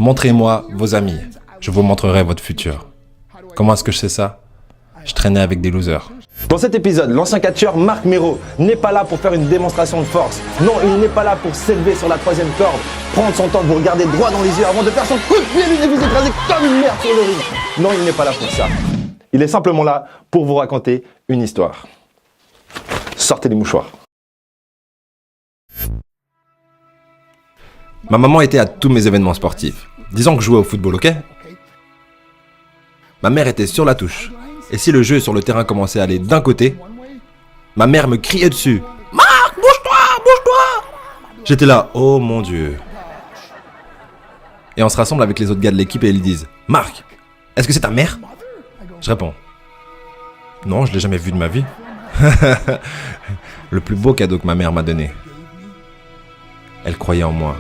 Montrez-moi vos amis, je vous montrerai votre futur. Comment est-ce que je sais ça? Je traînais avec des losers. Dans cet épisode, l'ancien catcheur Marc Mero n'est pas là pour faire une démonstration de force. Non, il n'est pas là pour s'élever sur la troisième corde, prendre son temps, vous regarder droit dans les yeux avant de faire son coup de pied et vous écraser comme une merde sur le ring. Non, il n'est pas là pour ça. Il est simplement là pour vous raconter une histoire. Sortez les mouchoirs. Ma maman était à tous mes événements sportifs. Disons que je jouais au football, ok? Ma mère était sur la touche. Et si le jeu sur le terrain commençait à aller d'un côté, ma mère me criait dessus. « Marc, bouge-toi, bouge-toi !» J'étais là, oh mon Dieu. Et on se rassemble avec les autres gars de l'équipe et ils disent « Marc, est-ce que c'est ta mère ?» Je réponds « Non, je l'ai jamais vue de ma vie. » Le plus beau cadeau que ma mère m'a donné. Elle croyait en moi.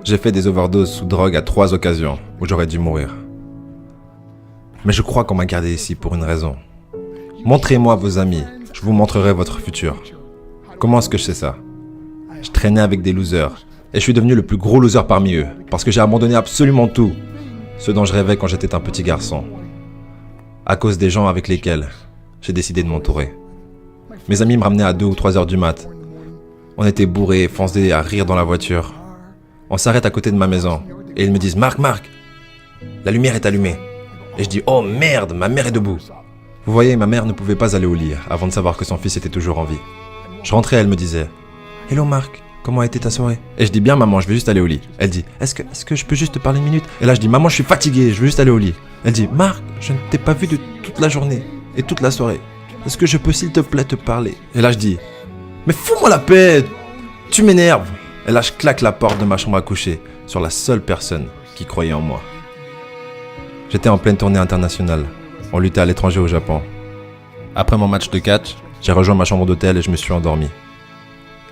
J'ai fait des overdoses sous drogue à 3 occasions où j'aurais dû mourir. Mais je crois qu'on m'a gardé ici pour une raison. Montrez-moi vos amis, je vous montrerai votre futur. Comment est-ce que je sais ça? Je traînais avec des losers et je suis devenu le plus gros loser parmi eux parce que j'ai abandonné absolument tout, ce dont je rêvais quand j'étais un petit garçon, à cause des gens avec lesquels j'ai décidé de m'entourer. Mes amis me ramenaient à 2 ou 3 heures du mat. On était bourrés, foncés à rire dans la voiture. On s'arrête à côté de ma maison et ils me disent « Marc, la lumière est allumée. » Et je dis « Oh merde, ma mère est debout !» Vous voyez, ma mère ne pouvait pas aller au lit avant de savoir que son fils était toujours en vie. Je rentrais, elle me disait « Hello Marc, comment a été ta soirée ?» Et je dis « Bien maman, je vais juste aller au lit. » Elle dit « Est-ce que je peux juste te parler une minute ?» Et là je dis « Maman, je suis fatigué, je veux juste aller au lit. » Elle dit « Marc, je ne t'ai pas vu de toute la journée et toute la soirée. Est-ce que je peux s'il te plaît te parler ?» Et là je dis « Mais fous-moi la paix, tu m'énerves !» Et là je claque la porte de ma chambre à coucher sur la seule personne qui croyait en moi. J'étais en pleine tournée internationale. On luttait à l'étranger au Japon. Après mon match de catch, j'ai rejoint ma chambre d'hôtel et je me suis endormi.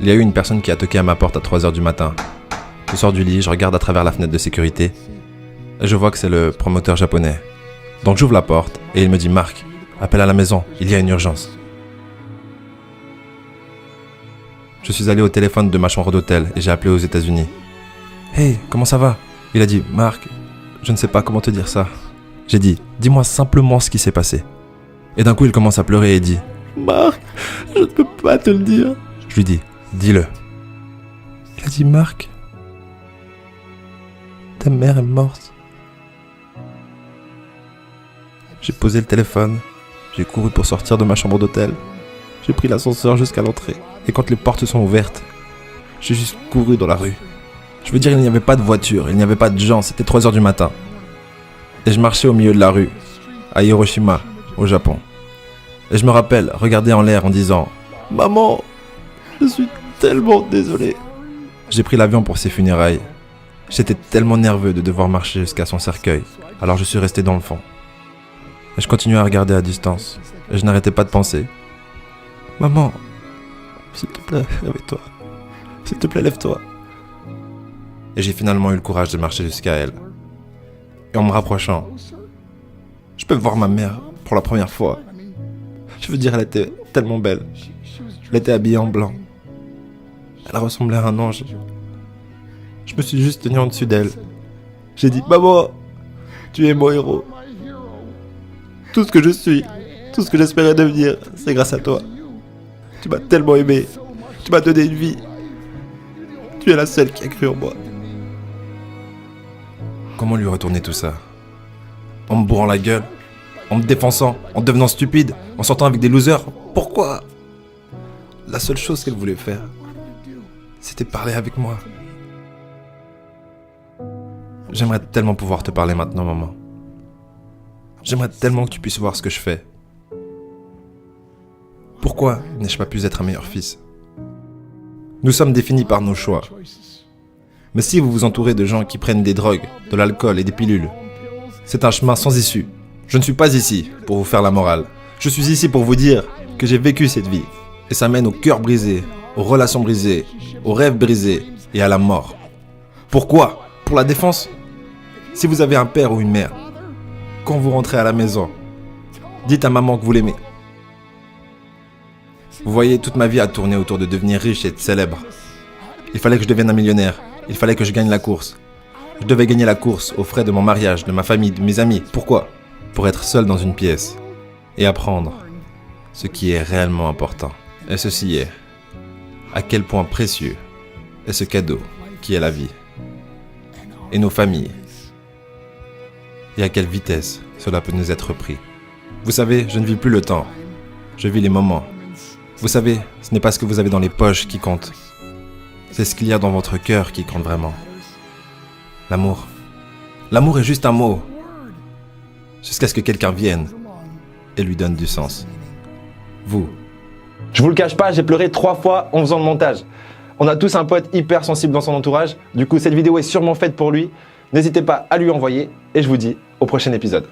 Il y a eu une personne qui a toqué à ma porte à 3h du matin. Je sors du lit, je regarde à travers la fenêtre de sécurité et je vois que c'est le promoteur japonais. Donc j'ouvre la porte et il me dit « Marc, appelle à la maison, il y a une urgence. » Je suis allé au téléphone de ma chambre d'hôtel et j'ai appelé aux États-Unis. « Hey, comment ça va ?» Il a dit « Marc, je ne sais pas comment te dire ça. » J'ai dit « Dis-moi simplement ce qui s'est passé. » Et d'un coup, il commence à pleurer et dit « Marc, je ne peux pas te le dire. » Je lui dis « Dis-le. » Il a dit « Marc, ta mère est morte. » J'ai posé le téléphone, j'ai couru pour sortir de ma chambre d'hôtel. J'ai pris l'ascenseur jusqu'à l'entrée. Et quand les portes sont ouvertes, j'ai juste couru dans la rue. Je veux dire, il n'y avait pas de voiture, il n'y avait pas de gens, c'était 3h du matin. Et je marchais au milieu de la rue, à Hiroshima, au Japon. Et je me rappelle regarder en l'air en disant « Maman, je suis tellement désolé. » J'ai pris l'avion pour ses funérailles. J'étais tellement nerveux de devoir marcher jusqu'à son cercueil, alors je suis resté dans le fond. Et je continuais à regarder à distance, et je n'arrêtais pas de penser « Maman, s'il te plaît, réveille-toi. S'il te plaît, lève-toi. » Et j'ai finalement eu le courage de marcher jusqu'à elle. Et en me rapprochant, je peux voir ma mère pour la première fois. Je veux dire, elle était tellement belle. Elle était habillée en blanc. Elle ressemblait à un ange. Je me suis juste tenu en dessus d'elle. J'ai dit « Maman, tu es mon héros. Tout ce que je suis, tout ce que j'espérais devenir, c'est grâce à toi. Tu m'as tellement aimé. Tu m'as donné une vie. Tu es la seule qui a cru en moi. » Comment lui retourner tout ça? En me bourrant la gueule? En me défonçant? En devenant stupide? En sortant avec des losers? Pourquoi? La seule chose qu'elle voulait faire, c'était parler avec moi. J'aimerais tellement pouvoir te parler maintenant, maman. J'aimerais tellement que tu puisses voir ce que je fais. Pourquoi n'ai-je pas pu être un meilleur fils? Nous sommes définis par nos choix. Mais si vous vous entourez de gens qui prennent des drogues, de l'alcool et des pilules, c'est un chemin sans issue. Je ne suis pas ici pour vous faire la morale. Je suis ici pour vous dire que j'ai vécu cette vie. Et ça mène au cœur brisé, aux relations brisées, aux rêves brisés et à la mort. Pourquoi? Pour la défense? Si vous avez un père ou une mère, quand vous rentrez à la maison, dites à maman que vous l'aimez. Vous voyez, toute ma vie a tourné autour de devenir riche et de célèbre. Il fallait que je devienne un millionnaire. Il fallait que je gagne la course. Je devais gagner la course aux frais de mon mariage, de ma famille, de mes amis. Pourquoi? Pour être seul dans une pièce et apprendre ce qui est réellement important. Et ceci est à quel point précieux est ce cadeau qui est la vie et nos familles. Et à quelle vitesse cela peut nous être pris. Vous savez, je ne vis plus le temps. Je vis les moments. Vous savez, ce n'est pas ce que vous avez dans les poches qui compte. C'est ce qu'il y a dans votre cœur qui compte vraiment. L'amour. L'amour est juste un mot. Jusqu'à ce que quelqu'un vienne et lui donne du sens. Vous. Je vous le cache pas, j'ai pleuré 3 fois en faisant le montage. On a tous un pote hyper sensible dans son entourage. Du coup, cette vidéo est sûrement faite pour lui. N'hésitez pas à lui envoyer. Et je vous dis au prochain épisode.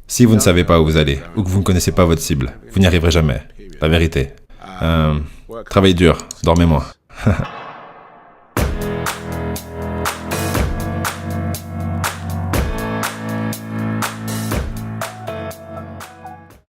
Si vous ne savez pas où vous allez, ou que vous ne connaissez pas votre cible, vous n'y arriverez jamais. La vérité. Travaillez dur, dormez moins.